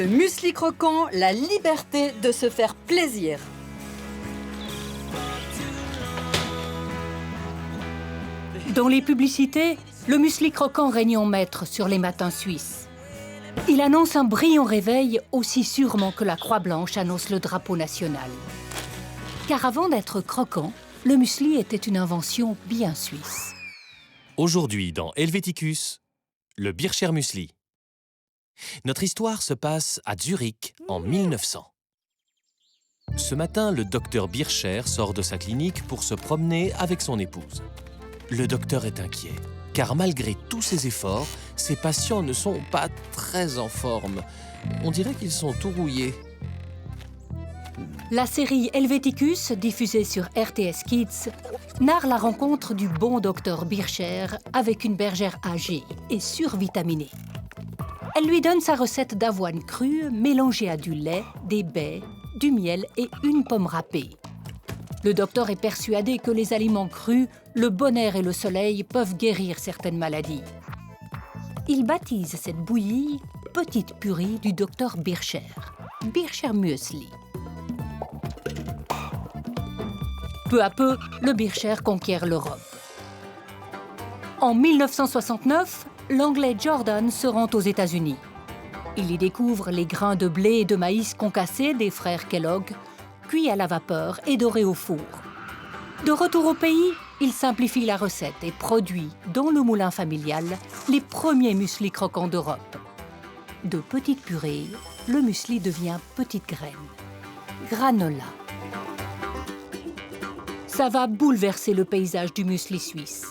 Le muesli croquant, la liberté de se faire plaisir. Dans les publicités, le muesli croquant règne en maître sur les matins suisses. Il annonce un brillant réveil aussi sûrement que la croix blanche annonce le drapeau national. Car avant d'être croquant, le muesli était une invention bien suisse. Aujourd'hui dans Helvéticus, le Bircher Muesli. Notre histoire se passe à Zurich en 1900. Ce matin, le docteur Bircher sort de sa clinique pour se promener avec son épouse. Le docteur est inquiet, car malgré tous ses efforts, ses patients ne sont pas très en forme. On dirait qu'ils sont tout rouillés. La série Helvéticus, diffusée sur RTS Kids, narre la rencontre du bon docteur Bircher avec une bergère âgée et survitaminée. Elle lui donne sa recette d'avoine crue mélangée à du lait, des baies, du miel et une pomme râpée. Le docteur est persuadé que les aliments crus, le bon air et le soleil peuvent guérir certaines maladies. Il baptise cette bouillie « Petite purée du docteur Bircher », Bircher Muesli. Peu à peu, le Bircher conquiert l'Europe. En 1969, l'Anglais Jordan se rend aux États-Unis. Il y découvre les grains de blé et de maïs concassés des frères Kellogg, cuits à la vapeur et dorés au four. De retour au pays, il simplifie la recette et produit, dans le moulin familial, les premiers mueslis croquants d'Europe. De petite purée, le muesli devient petite graine. Granola. Ça va bouleverser le paysage du muesli suisse.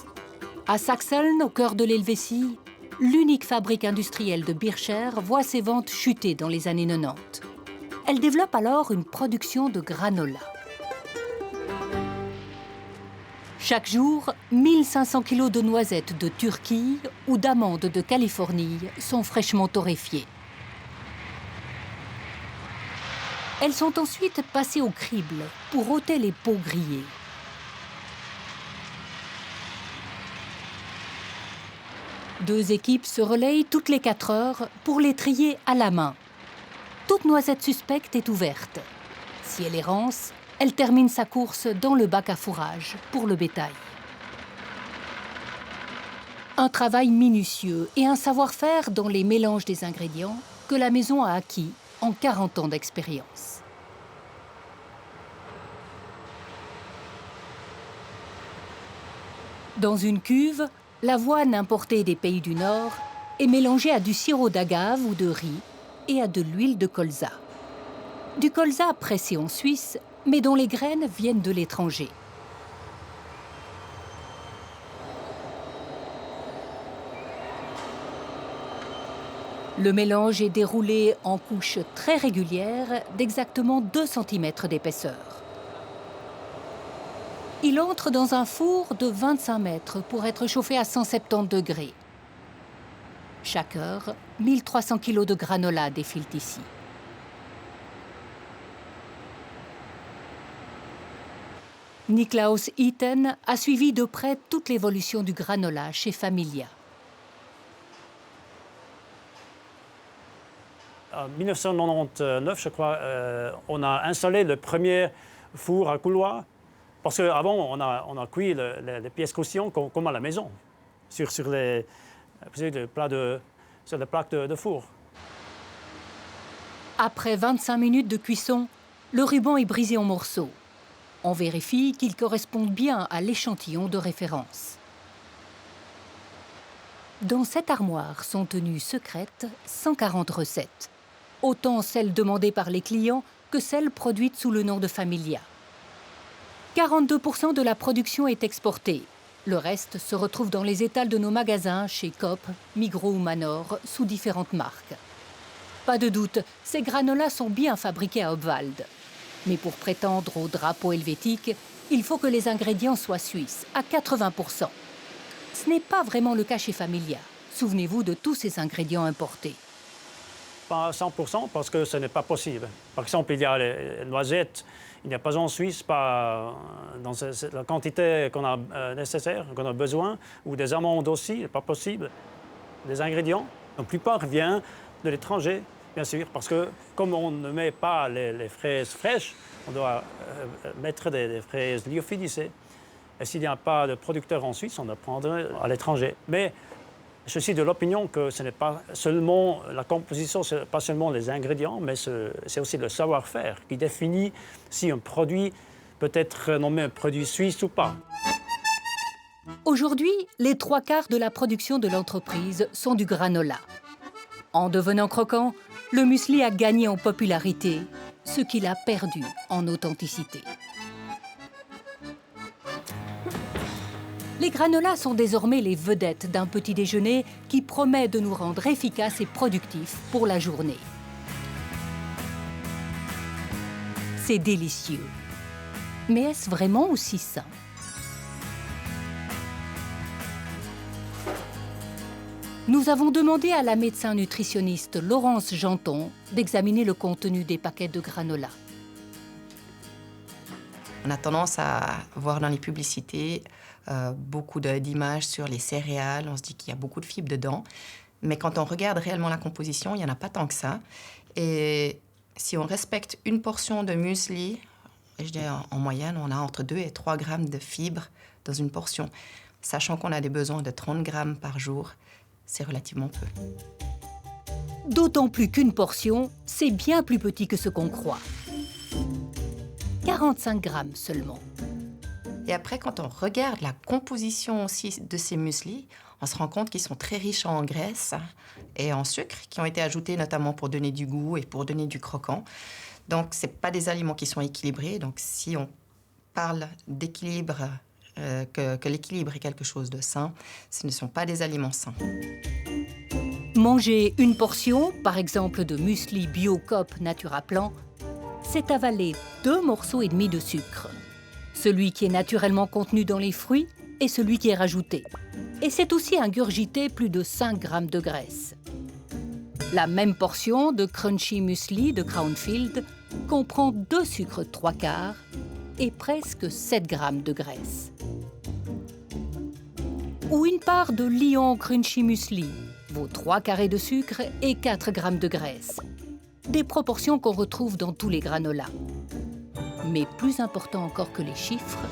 À Sachseln, au cœur de l'Helvétie, l'unique fabrique industrielle de Bircher voit ses ventes chuter dans les années 90. Elle développe alors une production de granola. Chaque jour, 1500 kilos de noisettes de Turquie ou d'amandes de Californie sont fraîchement torréfiées. Elles sont ensuite passées au crible pour ôter les peaux grillées. Deux équipes se relayent toutes les 4 heures pour les trier à la main. Toute noisette suspecte est ouverte. Si elle est rance, elle termine sa course dans le bac à fourrage pour le bétail. Un travail minutieux et un savoir-faire dans les mélanges des ingrédients que la maison a acquis en 40 ans d'expérience. Dans une cuve, l'avoine importée des pays du Nord est mélangée à du sirop d'agave ou de riz et à de l'huile de colza. Du colza pressé en Suisse, mais dont les graines viennent de l'étranger. Le mélange est déroulé en couches très régulières d'exactement 2 cm d'épaisseur. Il entre dans un four de 25 mètres pour être chauffé à 170 degrés. Chaque heure, 1300 kg de granola défilent ici. Niklaus Itten a suivi de près toute l'évolution du granola chez Familia. En 1999, je crois, on a installé le premier four à couloir. Parce qu'avant, on a cuit les pièces croustillantes comme à la maison, sur les plaques de four. Après 25 minutes de cuisson, le ruban est brisé en morceaux. On vérifie qu'il corresponde bien à l'échantillon de référence. Dans cette armoire sont tenues secrètes 140 recettes, autant celles demandées par les clients que celles produites sous le nom de Familia. 42% de la production est exportée. Le reste se retrouve dans les étals de nos magasins chez Coop, Migros ou Manor, sous différentes marques. Pas de doute, ces granolas sont bien fabriqués à Obwald. Mais pour prétendre au drapeau helvétique, il faut que les ingrédients soient suisses, à 80%. Ce n'est pas vraiment le cas chez Familia. Souvenez-vous de tous ces ingrédients importés. Pas à 100% parce que ce n'est pas possible. Par exemple, il y a les noisettes. Il n'y a pas en Suisse, pas dans la quantité qu'on a nécessaire, qu'on a besoin, ou des amandes aussi, ce n'est pas possible. Les ingrédients, la plupart viennent de l'étranger, bien sûr, parce que comme on ne met pas les fraises fraîches, on doit mettre des fraises lyophilisées. Et s'il n'y a pas de producteur en Suisse, on doit prendre à l'étranger. Mais je suis de l'opinion que ce n'est pas seulement la composition, ce n'est pas seulement les ingrédients, mais c'est aussi le savoir-faire qui définit si un produit peut être nommé un produit suisse ou pas. Aujourd'hui, les 3/4 de la production de l'entreprise sont du granola. En devenant croquant, le muesli a gagné en popularité, ce qu'il a perdu en authenticité. Les granolas sont désormais les vedettes d'un petit déjeuner qui promet de nous rendre efficaces et productifs pour la journée. C'est délicieux. Mais est-ce vraiment aussi sain ? Nous avons demandé à la médecin nutritionniste Laurence Janton d'examiner le contenu des paquets de granola. On a tendance à voir dans les publicités beaucoup d'images sur les céréales. On se dit qu'il y a beaucoup de fibres dedans. Mais quand on regarde réellement la composition, il n'y en a pas tant que ça. Et si on respecte une portion de muesli, je dirais en moyenne, on a entre 2 et 3 grammes de fibres dans une portion. Sachant qu'on a des besoins de 30 grammes par jour, c'est relativement peu. D'autant plus qu'une portion, c'est bien plus petit que ce qu'on croit. 45 grammes seulement. Et après, quand on regarde la composition aussi de ces mueslis, on se rend compte qu'ils sont très riches en graisse et en sucre, qui ont été ajoutés notamment pour donner du goût et pour donner du croquant. Donc, ce n'est pas des aliments qui sont équilibrés. Donc, si on parle d'équilibre, que l'équilibre est quelque chose de sain, ce ne sont pas des aliments sains. Manger une portion, par exemple de muesli Bio-Coop Naturaplan, c'est avaler 2,5 morceaux de sucre. Celui qui est naturellement contenu dans les fruits et celui qui est rajouté. Et c'est aussi ingurgiter plus de 5 grammes de graisse. La même portion de Crunchy Muesli de Crownfield comprend 2 sucres 3/4 et presque 7 grammes de graisse. Ou une part de Lion Crunchy Muesli vaut 3 carrés de sucre et 4 grammes de graisse. Des proportions qu'on retrouve dans tous les granolas. Mais plus important encore que les chiffres,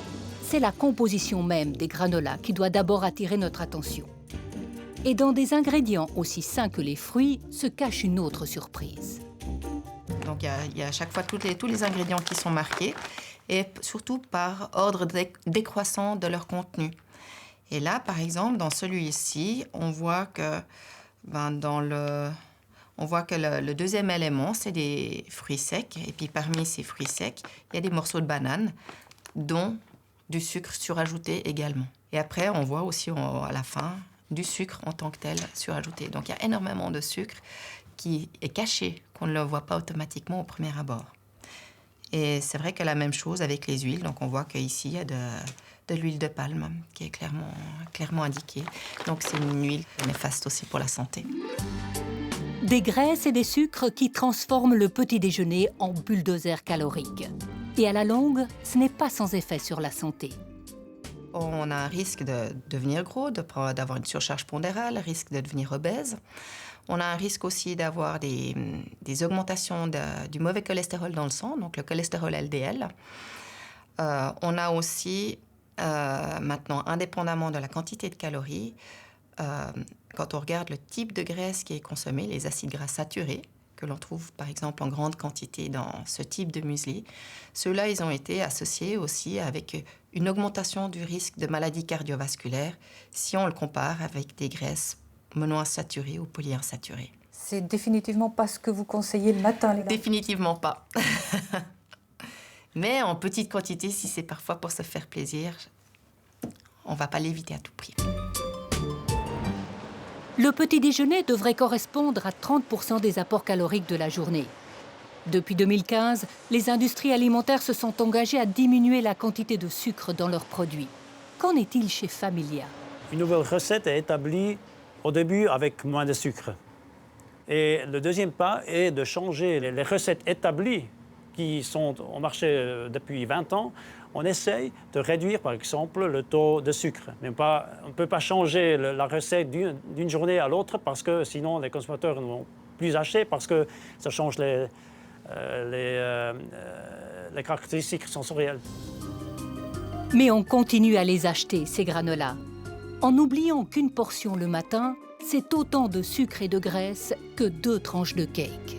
c'est la composition même des granolas qui doit d'abord attirer notre attention. Et dans des ingrédients aussi sains que les fruits se cache une autre surprise. Donc, il y a à chaque fois tous les ingrédients qui sont marqués et surtout par ordre décroissant de leur contenu. Et là, par exemple, dans celui-ci, on voit que, le deuxième élément, c'est des fruits secs. Et puis, parmi ces fruits secs, il y a des morceaux de banane, dont du sucre surajouté également. Et après, on voit aussi à la fin du sucre en tant que tel surajouté. Donc, il y a énormément de sucre qui est caché, qu'on ne le voit pas automatiquement au premier abord. Et c'est vrai que la même chose avec les huiles. Donc, on voit qu'ici, il y a de l'huile de palme qui est clairement indiquée. Donc, c'est une huile néfaste aussi pour la santé. Des graisses et des sucres qui transforment le petit déjeuner en bulldozer calorique. Et à la longue, ce n'est pas sans effet sur la santé. On a un risque de devenir gros, d'avoir une surcharge pondérale, risque de devenir obèse. On a un risque aussi d'avoir des augmentations du mauvais cholestérol dans le sang, donc le cholestérol LDL. On a aussi, maintenant, indépendamment de la quantité de calories, quand on regarde le type de graisse qui est consommé, les acides gras saturés, que l'on trouve par exemple en grande quantité dans ce type de muesli, ceux-là, ils ont été associés aussi avec une augmentation du risque de maladies cardiovasculaires si on le compare avec des graisses monoinsaturées ou polyinsaturées. C'est définitivement pas ce que vous conseillez le matin, les gars. Définitivement pas. Mais en petite quantité, si c'est parfois pour se faire plaisir, on ne va pas l'éviter à tout prix. Le petit déjeuner devrait correspondre à 30% des apports caloriques de la journée. Depuis 2015, les industries alimentaires se sont engagées à diminuer la quantité de sucre dans leurs produits. Qu'en est-il chez Familia ? Une nouvelle recette est établie au début avec moins de sucre. Et le deuxième pas est de changer les recettes établies qui sont au marché depuis 20 ans. On essaye de réduire, par exemple, le taux de sucre. Mais on ne peut pas changer la recette d'une journée à l'autre parce que sinon les consommateurs ne vont plus acheter parce que ça change les caractéristiques sensorielles. Mais on continue à les acheter, ces granolas, en oubliant qu'une portion le matin, c'est autant de sucre et de graisse que 2 tranches de cake.